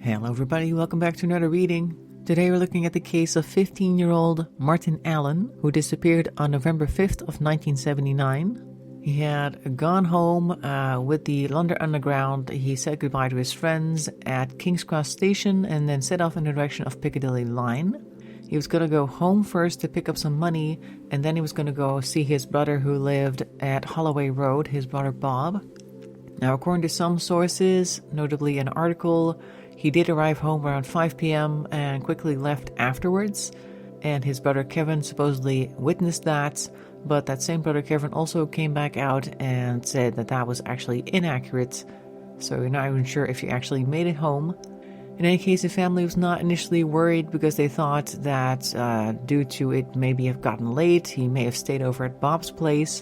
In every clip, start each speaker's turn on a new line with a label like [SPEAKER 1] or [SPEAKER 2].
[SPEAKER 1] Hello everybody, welcome back to another reading. Today we're looking at the case of 15-year-old Martin Allen, who disappeared on November 5th of 1979. He had gone home with the London Underground. He said goodbye to his friends at King's Cross Station and then set off in the direction of Piccadilly Line. He was going to go home first to pick up some money, and then he was going to go see his brother who lived at Holloway Road, his brother Bob. Now, according to some sources, notably an article, he did arrive home around 5 p.m. and quickly left afterwards, and his brother Kevin supposedly witnessed that, but that same brother Kevin also came back out and said that that was actually inaccurate, so we're not even sure if he actually made it home. In any case, the family was not initially worried because they thought that due to it maybe have gotten late, he may have stayed over at Bob's place.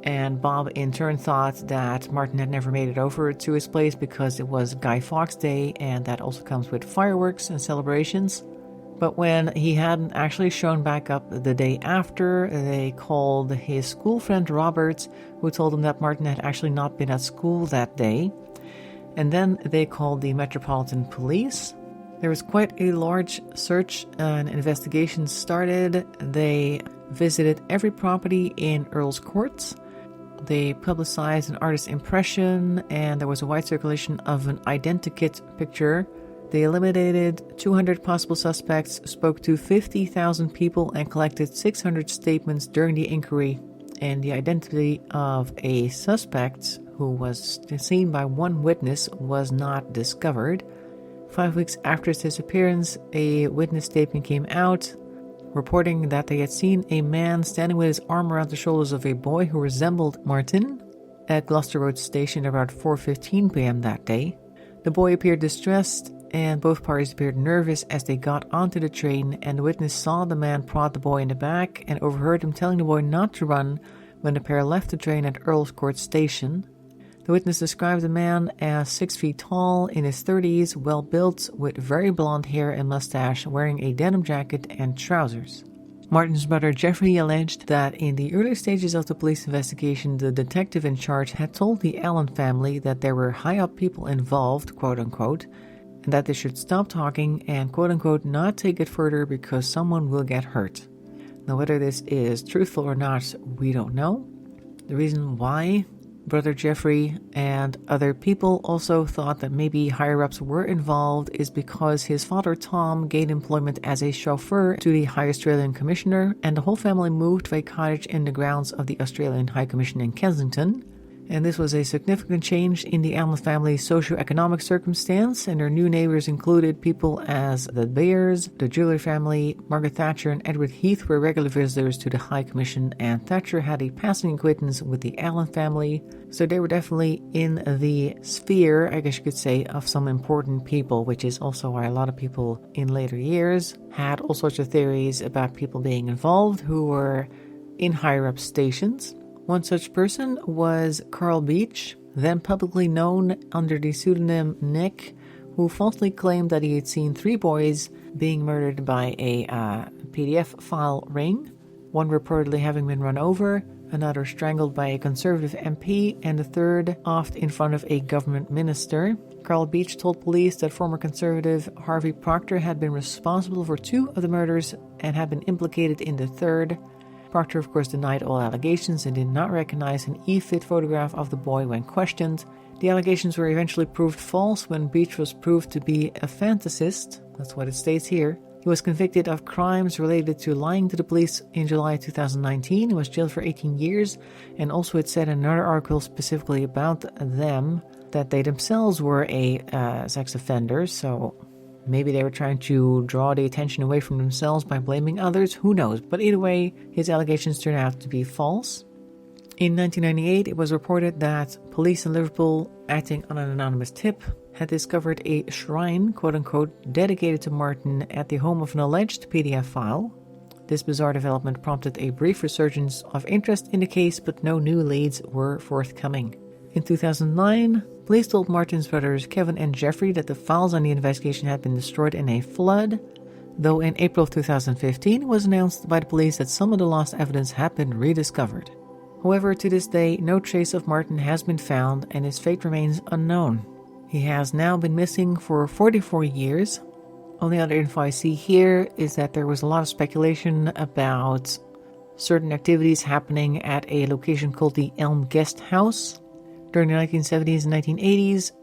[SPEAKER 1] And Bob in turn thought that Martin had never made it over to his place because it was Guy Fawkes Day, and that also comes with fireworks and celebrations. But when he hadn't actually shown back up the day after, they called his school friend Robert, who told him that Martin had actually not been at school that day. And then they called the Metropolitan Police. There was quite a large search and investigation started. They visited every property in Earl's Court. They publicized an artist's impression, and there was a wide circulation of an identikit picture. They eliminated 200 possible suspects, spoke to 50,000 people, and collected 600 statements during the inquiry. And the identity of a suspect, who was seen by one witness, was not discovered. 5 weeks after his disappearance, a witness statement came out, reporting that they had seen a man standing with his arm around the shoulders of a boy who resembled Martin at Gloucester Road Station around 4:15 p.m. that day. The boy appeared distressed, and both parties appeared nervous as they got onto the train, and the witness saw the man prod the boy in the back and overheard him telling the boy not to run when the pair left the train at Earl's Court Station. The witness described the man as 6 feet tall, in his 30s, well-built, with very blonde hair and mustache, wearing a denim jacket and trousers. Martin's brother Jeffrey alleged that in the early stages of the police investigation, the detective in charge had told the Allen family that there were high-up people involved, quote-unquote, and that they should stop talking and, quote-unquote, not take it further because someone will get hurt. Now, whether this is truthful or not, we don't know. The reason why Brother Jeffrey and other people also thought that maybe higher-ups were involved is because his father Tom gained employment as a chauffeur to the High Australian Commissioner, and the whole family moved to a cottage in the grounds of the Australian High Commission in Kensington. And this was a significant change in the Allen family's socio-economic circumstance, and their new neighbors included people as the Bears, the Jewelry family. Margaret Thatcher and Edward Heath were regular visitors to the High Commission, and Thatcher had a passing acquaintance with the Allen family, so they were definitely in the sphere, I guess you could say, of some important people, which is also why a lot of people in later years had all sorts of theories about people being involved who were in higher-up stations. One such person was Carl Beach, then publicly known under the pseudonym Nick, who falsely claimed that he had seen 3 boys being murdered by a PDF file ring, one reportedly having been run over, another strangled by a Conservative MP, and the third offed in front of a government minister. Carl Beach told police that former Conservative Harvey Proctor had been responsible for 2 of the murders and had been implicated in the third. Proctor, of course, denied all allegations and did not recognize an e-fit photograph of the boy when questioned. The allegations were eventually proved false when Beach was proved to be a fantasist. That's what it states here. He was convicted of crimes related to lying to the police in July 2019. He was jailed for 18 years, and also it said in another article specifically about them that they themselves were a sex offender, so maybe they were trying to draw the attention away from themselves by blaming others, who knows. But either way, his allegations turned out to be false. In 1998, it was reported that police in Liverpool, acting on an anonymous tip, had discovered a shrine, quote-unquote, dedicated to Martin at the home of an alleged PDF file. This bizarre development prompted a brief resurgence of interest in the case, but no new leads were forthcoming. In 2009, police told Martin's brothers Kevin and Jeffrey that the files on the investigation had been destroyed in a flood, though in April of 2015 it was announced by the police that some of the lost evidence had been rediscovered. However, to this day, no trace of Martin has been found and his fate remains unknown. He has now been missing for 44 years. Only other info I see here is that there was a lot of speculation about certain activities happening at a location called the Elm Guest House during the 1970s and 1980s,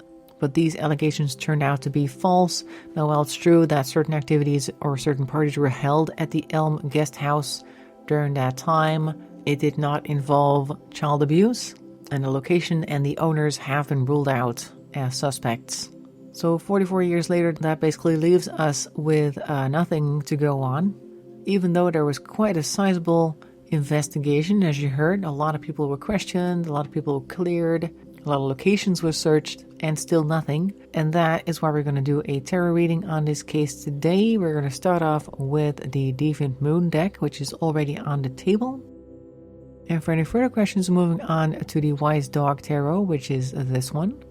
[SPEAKER 1] but these allegations turned out to be false. Now, while it's true that certain activities or certain parties were held at the Elm Guest House during that time, it did not involve child abuse, and the location and the owners have been ruled out as suspects. So 44 years later, that basically leaves us with nothing to go on. Even though there was quite a sizable investigation, as you heard, a lot of people were questioned, a lot of people were cleared, a lot of locations were searched, and still nothing. And that is why we're going to do a tarot reading on this case today. We're going to start off with the Deviant Moon deck, which is already on the table. And for any further questions, moving on to the Wise Dog Tarot, which is this one.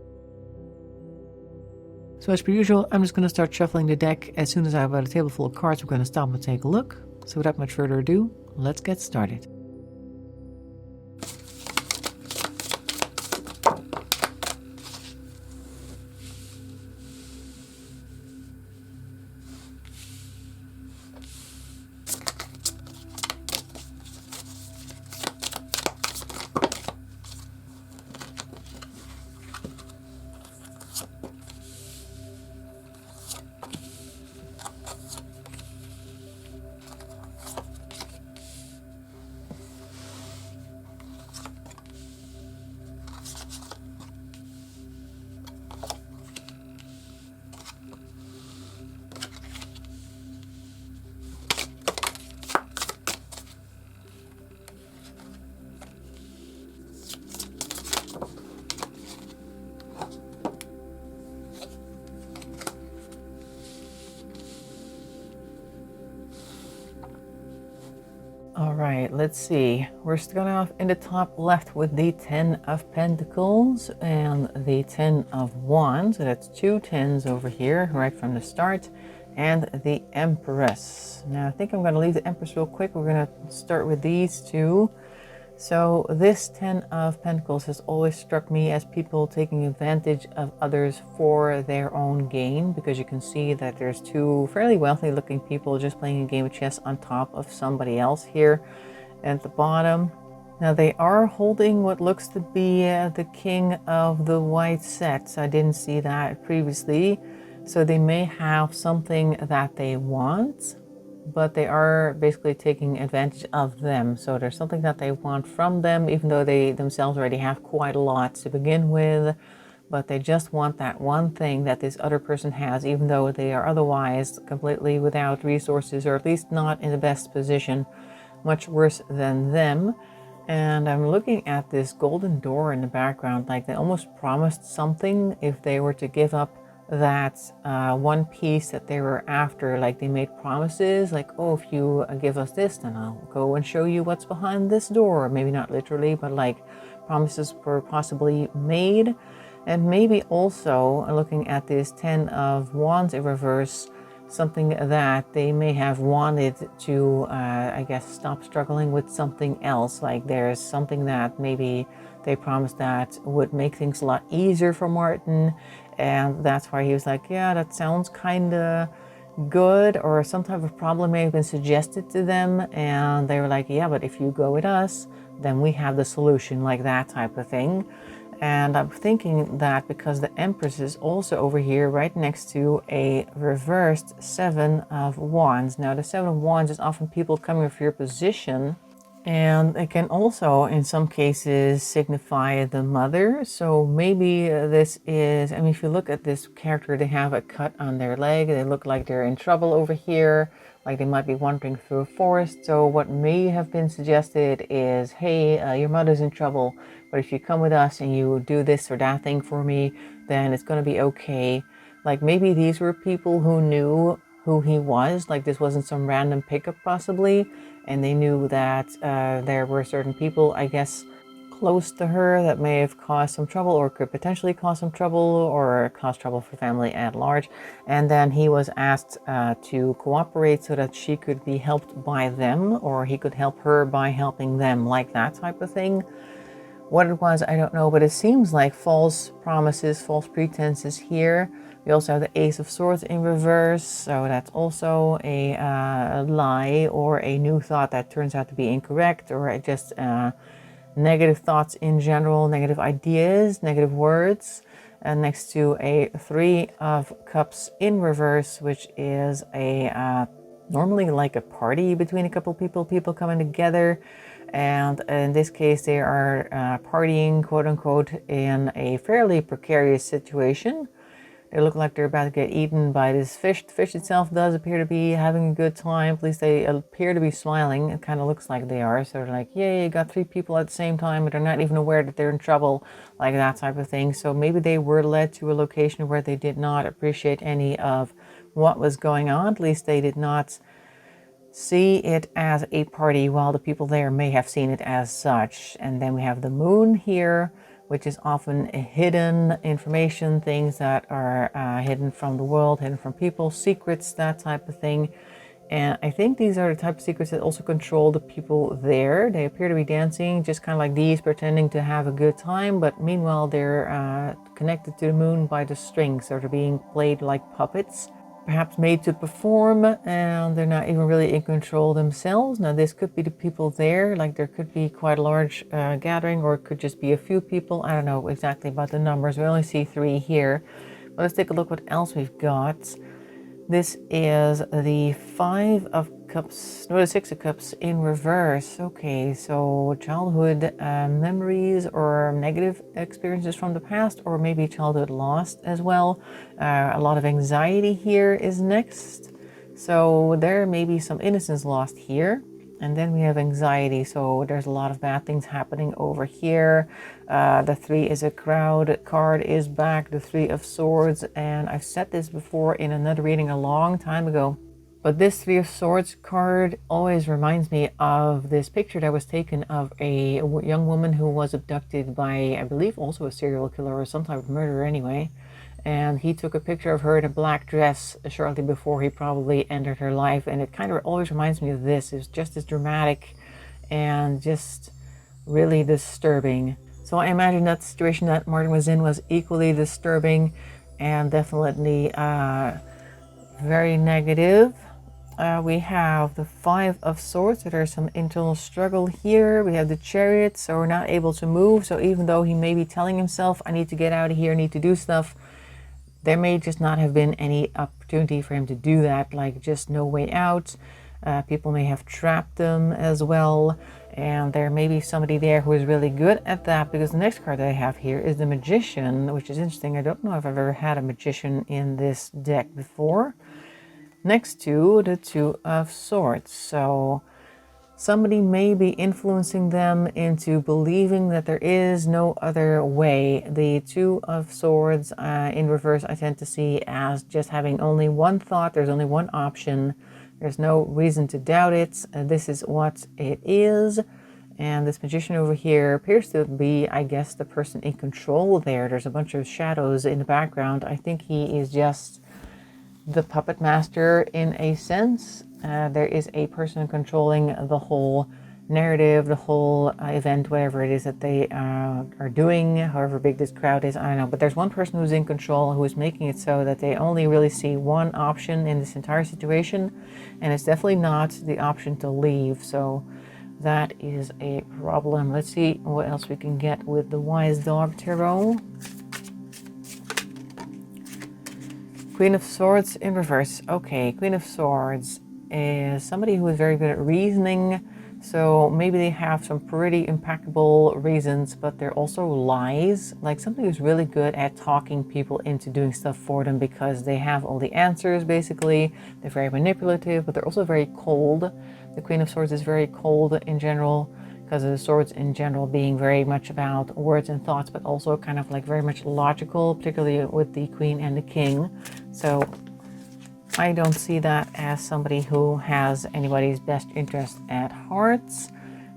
[SPEAKER 1] So as per usual, I'm just going to start shuffling the deck. As soon as I have a table full of cards, we're going to stop and take a look. So without much further ado, let's get started. All right, let's see. We're starting off in the top left with the 10 of Pentacles and the 10 of Wands. So that's two 10s over here, right from the start, and the Empress. Now, I think I'm going to leave the Empress real quick. We're going to start with these two. So this 10 of Pentacles has always struck me as people taking advantage of others for their own gain, because you can see that there's two fairly wealthy looking people just playing a game of chess on top of somebody else here at the bottom. Now they are holding what looks to be the King of the White Sets. I didn't see that previously. So they may have something that they want, but they are basically taking advantage of them. So there's something that they want from them, even though they themselves already have quite a lot to begin with. But they just want that one thing that this other person has, even though they are otherwise completely without resources, or at least not in the best position, much worse than them. And I'm looking at this golden door in the background, like they almost promised something if they were to give up that one piece that they were after. Like they made promises like, oh, if you give us this, then I'll go and show you what's behind this door. Maybe not literally, but like promises were possibly made. And maybe also looking at this 10 of Wands in reverse, something that they may have wanted to, I guess, stop struggling with something else. Like there's something that maybe they promised that would make things a lot easier for Martin. And that's why he was like, yeah, that sounds kind of good, or some type of problem may have been suggested to them. And they were like, yeah, but if you go with us, then we have the solution, like that type of thing. And I'm thinking that because the Empress is also over here right next to a reversed 7 of Wands. Now the 7 of Wands is often people coming with your position, and it can also in some cases signify the mother. So maybe this is, I mean, if you look at this character, they have a cut on their leg. They look like they're in trouble over here, like they might be wandering through a forest. So what may have been suggested is, hey, your mother's in trouble, but if you come with us and you do this or that thing for me, then it's going to be okay. Like maybe these were people who knew who he was, like this wasn't some random pickup possibly, and they knew that there were certain people, I guess, close to her that may have caused some trouble, or could potentially cause some trouble, or cause trouble for family at large. And then he was asked to cooperate so that she could be helped by them, or he could help her by helping them, like that type of thing. What it was, I don't know, but it seems like false promises, false pretenses here. We also have the Ace of Swords in reverse, so that's also a lie or a new thought that turns out to be incorrect, or just negative thoughts in general, negative ideas, negative words. And next to a Three of Cups in reverse, which is a normally like a party between a couple people coming together. And in this case, they are partying, quote unquote, in a fairly precarious situation. They look like they're about to get eaten by this fish. The fish itself does appear to be having a good time. At least they appear to be smiling. It kind of looks like they are. So they're like, yay, you got 3 people at the same time, but they're not even aware that they're in trouble, like that type of thing. So maybe they were led to a location where they did not appreciate any of what was going on. At least they did not see it as a party, while the people there may have seen it as such. And then we have the moon here, which is often hidden information, things that are hidden from the world, hidden from people, secrets, that type of thing. And I think these are the type of secrets that also control the people there. They appear to be dancing, just kind of like these, pretending to have a good time, but meanwhile they're connected to the moon by the strings, so they're being played like puppets, perhaps made to perform, and they're not even really in control themselves. Now this could be the people there, like there could be quite a large gathering, or it could just be a few people. I don't know exactly about the numbers. We only see 3 here. But let's take a look what else we've got. This is the Five of Cups, no, the Six of Cups in reverse. Okay, so childhood memories or negative experiences from the past, or maybe childhood lost as well. A lot of anxiety here is next. So there may be some innocence lost here. And then we have anxiety, so there's a lot of bad things happening over here. The 3 is a crowd card is back, the 3 of Swords, and I've said this before in another reading a long time ago. But this 3 of Swords card always reminds me of this picture that was taken of a young woman who was abducted by, I believe, also a serial killer or some type of murderer anyway. And he took a picture of her in a black dress shortly before he probably ended her life. And it kind of always reminds me of this. It's just as dramatic and just really disturbing. So I imagine that the situation that Martin was in was equally disturbing and definitely very negative. We have the Five of Swords, so there's some internal struggle here. We have the Chariot, so we're not able to move. So even though he may be telling himself, I need to get out of here, I need to do stuff, there may just not have been any opportunity for him to do that, like just no way out. People may have trapped them as well. And there may be somebody there who is really good at that, because the next card that I have here is the Magician, which is interesting. I don't know if I've ever had a Magician in this deck before. Next to the Two of Swords. So somebody may be influencing them into believing that there is no other way. The Two of Swords in reverse I tend to see as just having only one thought. There's only one option. There's no reason to doubt it. This is what it is. And this Magician over here appears to be, I guess, the person in control there. There's a bunch of shadows in the background. I think he is just the puppet master in a sense. There is a person controlling the whole narrative, the whole event, whatever it is that they are doing, however big this crowd is, I don't know. But there's one person who's in control, who is making it so that they only really see one option in this entire situation, and it's definitely not the option to leave. So that is a problem. Let's see what else we can get with the Wise Dog Tarot. Queen of Swords in reverse. Okay, Queen of Swords is somebody who is very good at reasoning. So maybe they have some pretty impeccable reasons, but they're also lies. Like somebody who's really good at talking people into doing stuff for them because they have all the answers, basically. They're very manipulative, but they're also very cold. The Queen of Swords is very cold in general, because of the swords in general being very much about words and thoughts, but also kind of like very much logical, particularly with the Queen and the King. So I don't see that as somebody who has anybody's best interest at heart.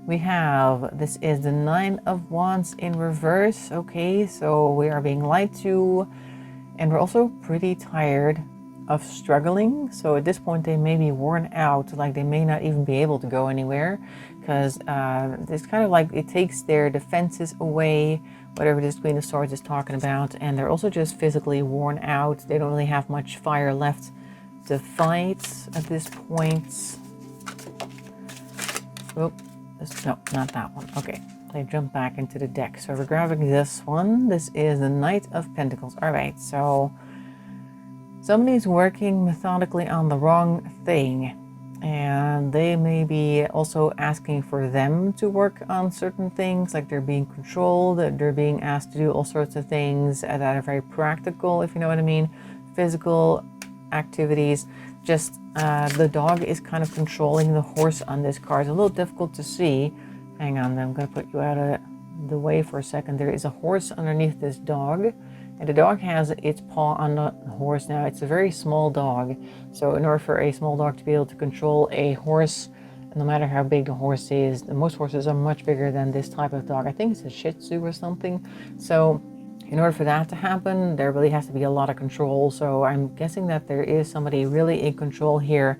[SPEAKER 1] We have, this is the Nine of Wands in reverse. Okay, so we are being lied to, and we're also pretty tired. of struggling. So at this point, they may be worn out, like they may not even be able to go anywhere, because it's kind of like it takes their defenses away, whatever this Queen of Swords is talking about, and they're also just physically worn out. They don't really have much fire left to fight at this point. Oh, no, not that one. Okay, they jump back into the deck. So we're grabbing this one. This is the Knight of Pentacles. All right, so somebody's working methodically on the wrong thing, and they may be also asking for them to work on certain things, like they're being controlled, they're being asked to do all sorts of things that are very practical, if you know what I mean, physical activities. Just the dog is kind of controlling the horse on this card. It's a little difficult to see. Hang on, I'm going to put you out of the way for a second. There is a horse underneath this dog, and the dog has its paw on the horse. Now, it's a very small dog, so in order for a small dog to be able to control a horse, no matter how big the horse is, most horses are much bigger than this type of dog. I think it's a Shih Tzu or something. So in order for that to happen, there really has to be a lot of control. So I'm guessing that there is somebody really in control here,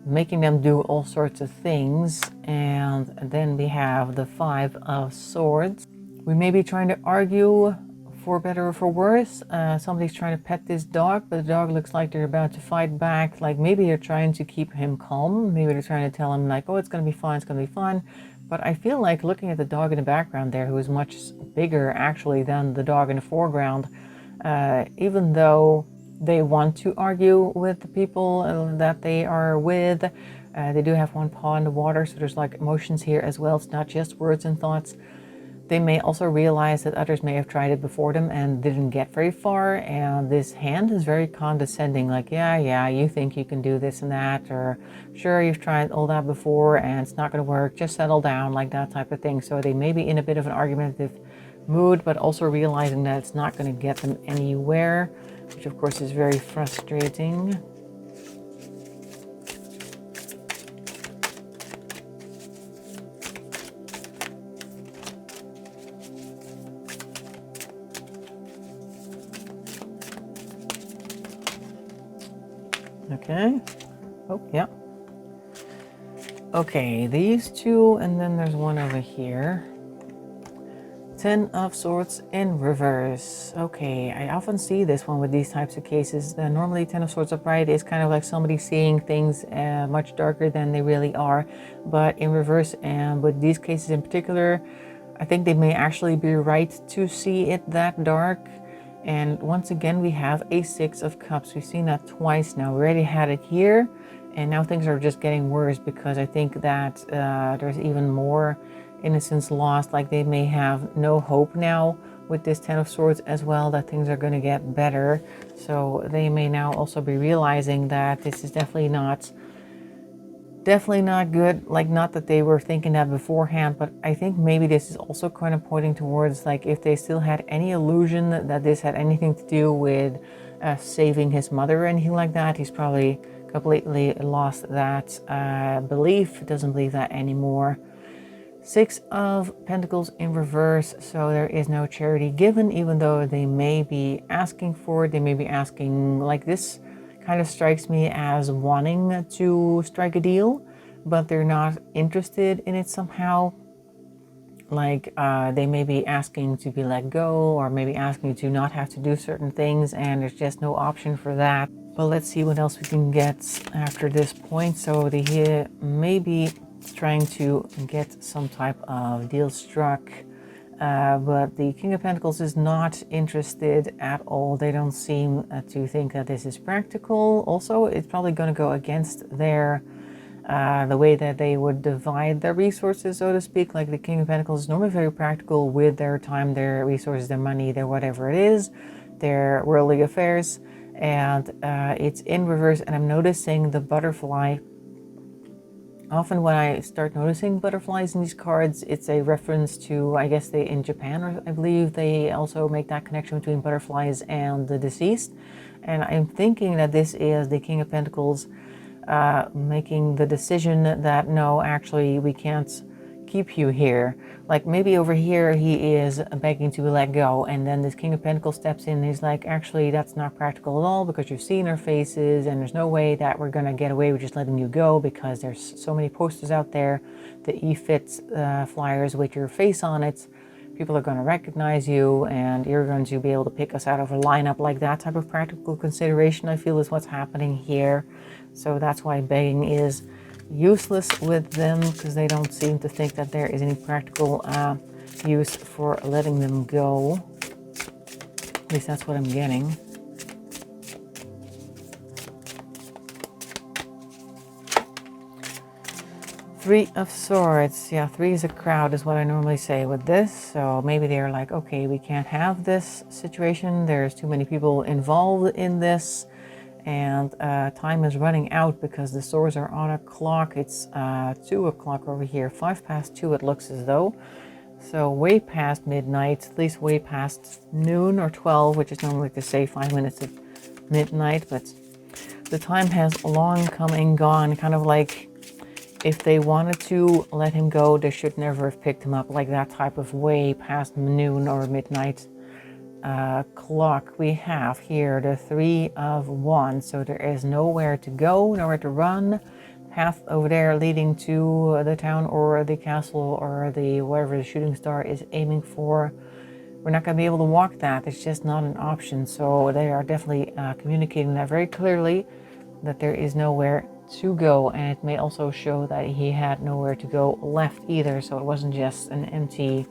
[SPEAKER 1] making them do all sorts of things. And then we have the Five of Swords. We may be trying to argue, for better or for worse. Somebody's trying to pet this dog, but the dog looks like they're about to fight back. Like maybe they're trying to keep him calm. Maybe they're trying to tell him like, oh, it's going to be fine, it's going to be fine. But I feel like looking at the dog in the background there, who is much bigger actually than the dog in the foreground, even though they want to argue with the people that they are with, they do have one paw in the water, so there's like emotions here as well. It's not just words and thoughts. They may also realize that others may have tried it before them and didn't get very far, and this hand is very condescending, like, yeah, you think you can do this and that, or sure, you've tried all that before and it's not going to work, just settle down, like that type of thing. So they may be in a bit of an argumentative mood, but also realizing that it's not going to get them anywhere, which of course is very frustrating. Okay. Oh, yeah. Okay, these two, and then there's one over here. Ten of Swords in reverse. Okay, I often see this one with these types of cases. Normally, Ten of Swords upright is kind of like somebody seeing things much darker than they really are. But in reverse, and with these cases in particular, I think they may actually be right to see it that dark. And once again, we have a Six of Cups. We've seen that twice now. We already had it here, and now things are just getting worse, because I think that there's even more innocence lost. Like they may have no hope now with this Ten of Swords as well, that things are going to get better. So they may now also be realizing that this is definitely not good. Like, not that they were thinking that beforehand, but I think maybe this is also kind of pointing towards, like, if they still had any illusion that this had anything to do with saving his mother or anything like that, he's probably completely lost that belief, doesn't believe that anymore. Six of Pentacles in reverse, so there is no charity given, even though they may be asking for it. They may be asking, like, this kind of strikes me as wanting to strike a deal, but they're not interested in it somehow. Like they may be asking to be let go, or maybe asking to not have to do certain things, and there's just no option for that. But let's see what else we can get after this point. So they may be trying to get some type of deal struck. But the King of Pentacles is not interested at all. They don't seem to think that this is practical. Also, it's probably going to go against their the way that they would divide their resources, so to speak. Like the King of Pentacles is normally very practical with their time, their resources, their money, their whatever it is, their worldly affairs. And it's in reverse, and I'm noticing the butterfly. Often when I start noticing butterflies in these cards, it's a reference to, I guess in Japan, or I believe they also make that connection between butterflies and the deceased. And I'm thinking that this is the King of Pentacles making the decision that no, actually we can't keep you here. Like maybe over here he is begging to let go, and then this King of Pentacles steps in and he's like, actually that's not practical at all, because you've seen our faces and there's no way that we're gonna get away with just letting you go, because there's so many posters out there, the e-fits flyers with your face on it. People are going to recognize you and you're going to be able to pick us out of a lineup. Like that type of practical consideration, I feel, is what's happening here. So that's why begging is useless with them, because they don't seem to think that there is any practical use for letting them go. At least that's what I'm getting. Three of Swords. Yeah, 3 is a crowd is what I normally say with this. So maybe they're like, okay, we can't have this situation. There's too many people involved in this. And time is running out because the swords are on a clock. It's 2 o'clock over here. 5 past 2 it looks as though. So way past midnight, at least way past noon or 12, which is normally to say 5 minutes of midnight. But the time has long come and gone, kind of like, if they wanted to let him go, they should never have picked him up, like that type of way past noon or midnight clock. We have here the 3 of Wands, so there is nowhere to go, nowhere to run. Path over there leading to the town or the castle or the wherever the shooting star is aiming for. We're not going to be able to walk that. It's just not an option. So they are definitely communicating that very clearly, that there is nowhere to go, and it may also show that he had nowhere to go left either, so it wasn't just an empty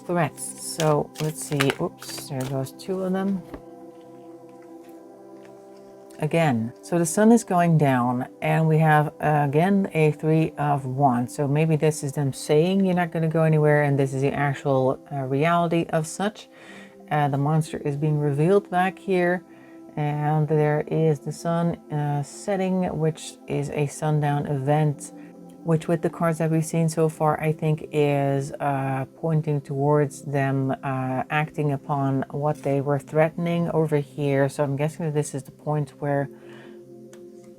[SPEAKER 1] threat. So let's see. Oops, there goes 2 of them again. So the sun is going down and we have again a 3 of Wands. So maybe this is them saying you're not going to go anywhere, and this is the actual reality of such. The monster is being revealed back here. And there is the sun setting, which is a sundown event, which with the cards that we've seen so far, I think is pointing towards them acting upon what they were threatening over here. So I'm guessing that this is the point where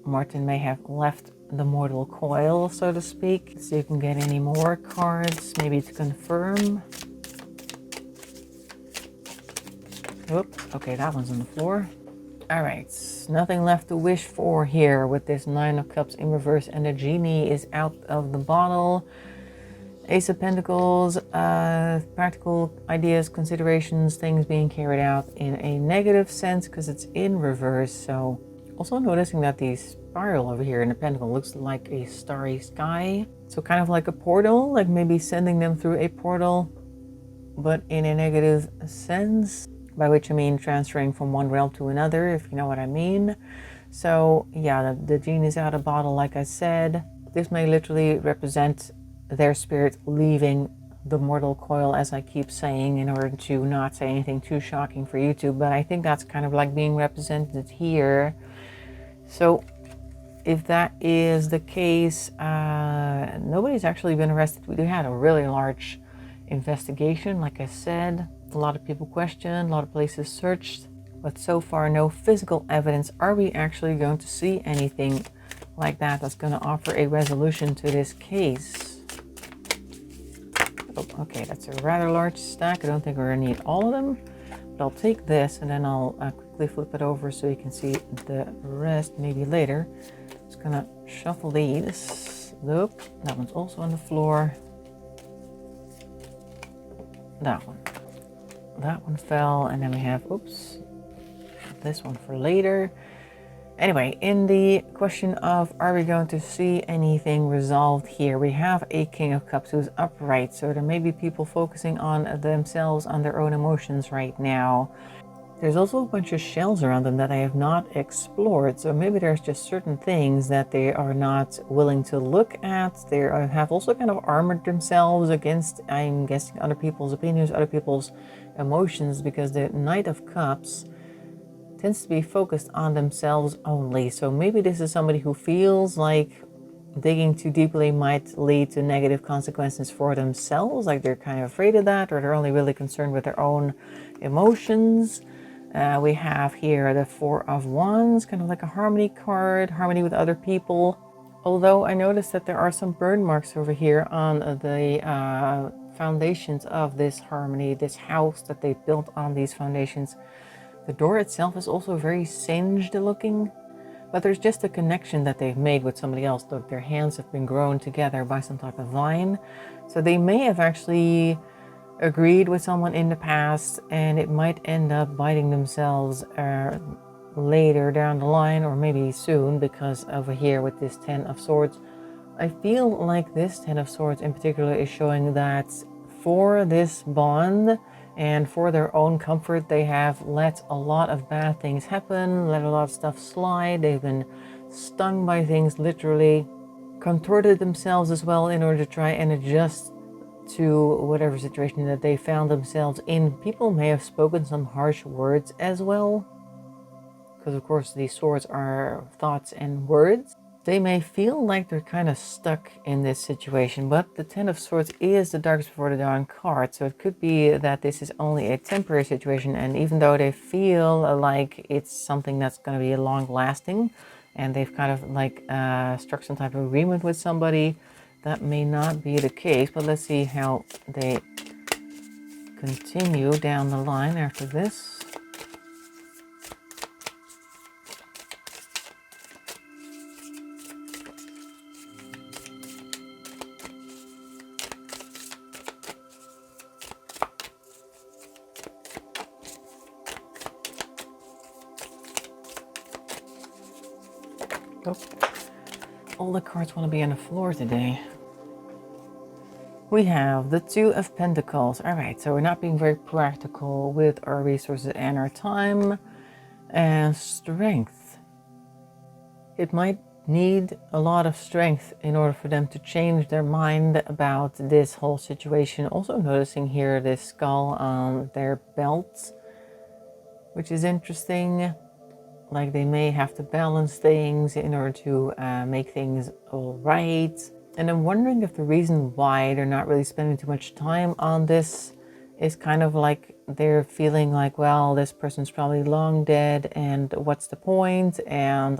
[SPEAKER 1] Martin may have left the mortal coil, so to speak. So you can get any more cards, maybe to confirm. Oop, okay, that one's on the floor. All right, nothing left to wish for here with this 9 of Cups in reverse, and the genie is out of the bottle. Ace of Pentacles, practical ideas, considerations, things being carried out in a negative sense because it's in reverse. So also noticing that the spiral over here in the pentacle looks like a starry sky. So kind of like a portal, like maybe sending them through a portal, but in a negative sense. By which I mean transferring from one realm to another, if you know what I mean. So yeah, the genie is out of bottle, like I said. This may literally represent their spirit leaving the mortal coil, as I keep saying, in order to not say anything too shocking for YouTube. But I think that's kind of like being represented here. So if that is the case, nobody's actually been arrested. We had a really large investigation, like I said. A lot of people questioned, a lot of places searched, but so far no physical evidence. Are we actually going to see anything like that that's going to offer a resolution to this case? Oh, okay, that's a rather large stack. I don't think we're going to need all of them, but I'll take this and then I'll quickly flip it over so you can see the rest maybe later. Just going to shuffle these. Look, that one's also on the floor. That one. That one fell, and then we have, oops, this one for later. Anyway, in the question of are we going to see anything resolved here, we have a King of Cups who's upright, so there may be people focusing on themselves, on their own emotions right now. There's also a bunch of shells around them that I have not explored, so maybe there's just certain things that they are not willing to look at. They have also kind of armored themselves against, I'm guessing, other people's opinions, other people's emotions, because the Knight of Cups tends to be focused on themselves only. So maybe this is somebody who feels like digging too deeply might lead to negative consequences for themselves, like they're kind of afraid of that, or they're only really concerned with their own emotions. We have here the 4 of Wands, kind of like a harmony card, harmony with other people. Although I noticed that there are some burn marks over here on the foundations of this harmony, this house that they built on these foundations. The door itself is also very singed looking, but there's just a connection that they've made with somebody else. Look, their hands have been grown together by some type of vine. So they may have actually agreed with someone in the past, and it might end up biting themselves later down the line, or maybe soon, because over here with this Ten of Swords, I feel like this Ten of Swords in particular is showing that for this bond and for their own comfort, they have let a lot of bad things happen, let a lot of stuff slide. They've been stung by things, literally contorted themselves as well in order to try and adjust to whatever situation that they found themselves in. People may have spoken some harsh words as well, because of course these swords are thoughts and words. They may feel like they're kind of stuck in this situation, but the Ten of Swords is the Darkest Before the Dawn card, so it could be that this is only a temporary situation, and even though they feel like it's something that's going to be long-lasting, and they've kind of like struck some type of agreement with somebody, that may not be the case. But let's see how they continue down the line after this. Oh, all the cards want to be on the floor today. We have the Two of Pentacles. All right, so we're not being very practical with our resources and our time. And strength. It might need a lot of strength in order for them to change their mind about this whole situation. Also noticing here this skull on their belts, which is interesting. Like they may have to balance things in order to make things all right. And I'm wondering if the reason why they're not really spending too much time on this is kind of like they're feeling like, well, this person's probably long dead, and what's the point? And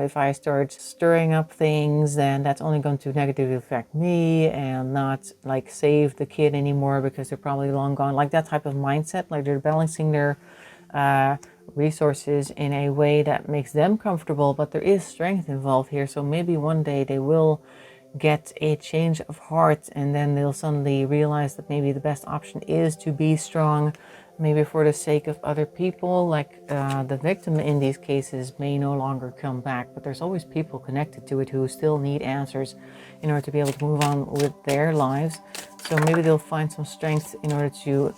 [SPEAKER 1] if I start stirring up things, then that's only going to negatively affect me and not like save the kid anymore because they're probably long gone. Like that type of mindset, like they're balancing their resources in a way that makes them comfortable, but there is strength involved here. So maybe one day they will get a change of heart, and then they'll suddenly realize that maybe the best option is to be strong, maybe for the sake of other people. Like the victim in these cases may no longer come back, but there's always people connected to it who still need answers in order to be able to move on with their lives. So maybe they'll find some strength in order to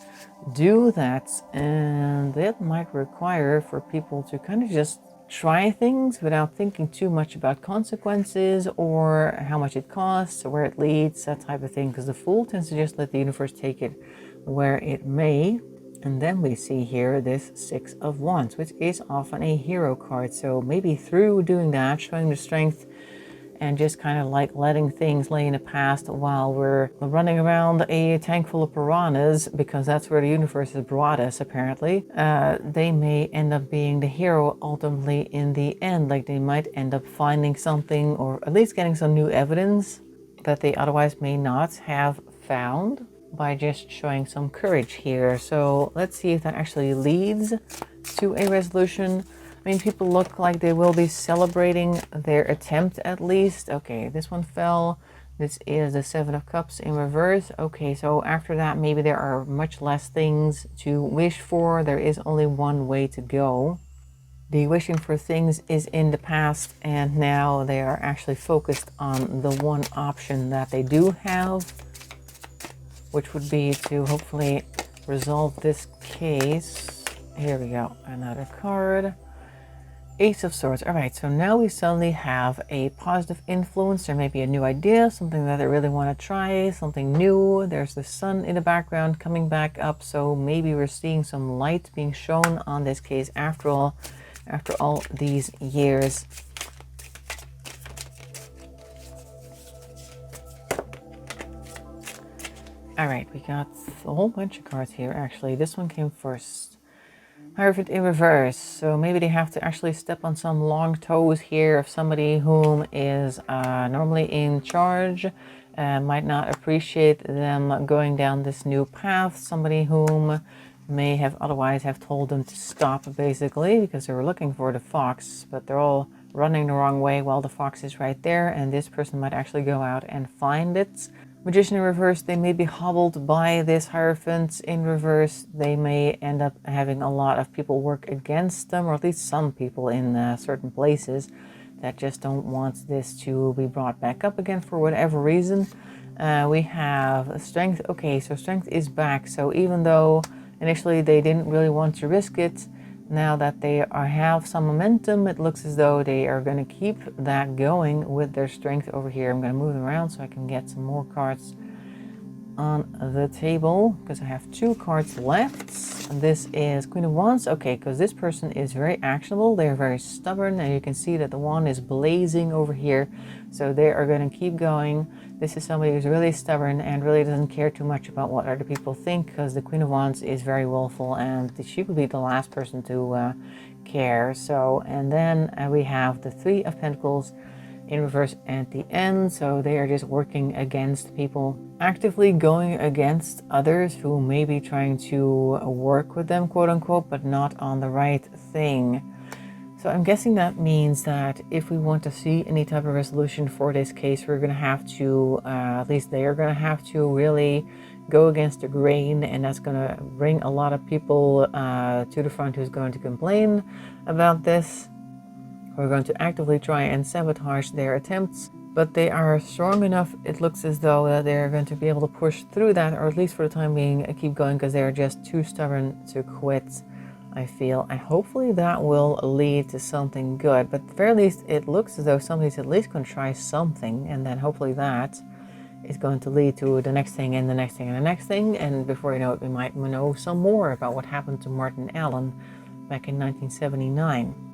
[SPEAKER 1] do that, and that might require for people to kind of just try things without thinking too much about consequences or how much it costs or where it leads, that type of thing, because the Fool tends to just let the universe take it where it may. And then we see here this Six of Wands, which is often a hero card. So maybe through doing that, showing the strength and just kind of like letting things lay in the past while we're running around a tank full of piranhas, because that's where the universe has brought us apparently, they may end up being the hero ultimately in the end. Like they might end up finding something, or at least getting some new evidence that they otherwise may not have found by just showing some courage here. So let's see if that actually leads to a resolution. I mean, people look like they will be celebrating their attempt at least. Okay, this one fell. This is the Seven of Cups in reverse. Okay, so after that, maybe there are much less things to wish for. There is only one way to go. The wishing for things is in the past, and now they are actually focused on the one option that they do have, which would be to hopefully resolve this case. Here we go, another card. Ace of Swords. All right, so now we suddenly have a positive influence. There may be a new idea, something that they really want to try, something new. There's the sun in the background coming back up, so maybe we're seeing some light being shown on this case after all these years. All right, we got a whole bunch of cards here, actually. This one came first. Hierophant in reverse, so maybe they have to actually step on some long toes here of somebody whom is normally in charge, might not appreciate them going down this new path, somebody whom may have otherwise have told them to stop basically because they were looking for the fox, but they're all running the wrong way while the fox is right there, and this person might actually go out and find it. Magician in reverse, they may be hobbled by this Hierophant in reverse. They may end up having a lot of people work against them, or at least some people in certain places that just don't want this to be brought back up again for whatever reason. We have strength. Okay, so strength is back. So even though initially they didn't really want to risk it, now that they have some momentum, it looks as though they are going to keep that going with their strength over here. I'm going to move them around so I can get some more cards on the table because I have 2 cards left. This is Queen of Wands. Okay, because this person is very actionable. They're very stubborn, and you can see that the wand is blazing over here. So they are going to keep going. This is somebody who's really stubborn and really doesn't care too much about what other people think, because the Queen of Wands is very willful and she would be the last person to care. So, and then we have the 3 of Pentacles in reverse at the end. So they are just working against people, actively going against others who may be trying to work with them, quote unquote, but not on the right thing. So I'm guessing that means that if we want to see any type of resolution for this case, we're going to have to, at least they are going to have to really go against the grain, and that's going to bring a lot of people to the front who's going to complain about this. We're going to actively try and sabotage their attempts, but they are strong enough, it looks as though that they're going to be able to push through that, or at least for the time being keep going, because they're just too stubborn to quit, I feel. And hopefully that will lead to something good, but at the very least it looks as though somebody's at least going to try something, and then hopefully that is going to lead to the next thing and the next thing and the next thing, and before you know it we might know some more about what happened to Martin Allen back in 1979.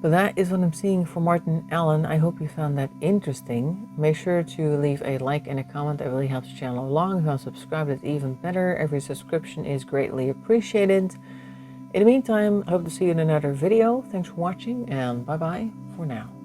[SPEAKER 1] So that is what I'm seeing for Martin Allen. I hope you found that interesting. Make sure to leave a like and a comment. That really helps the channel along. If you want to subscribe, it's even better. Every subscription is greatly appreciated. In the meantime, I hope to see you in another video. Thanks for watching, and bye-bye for now.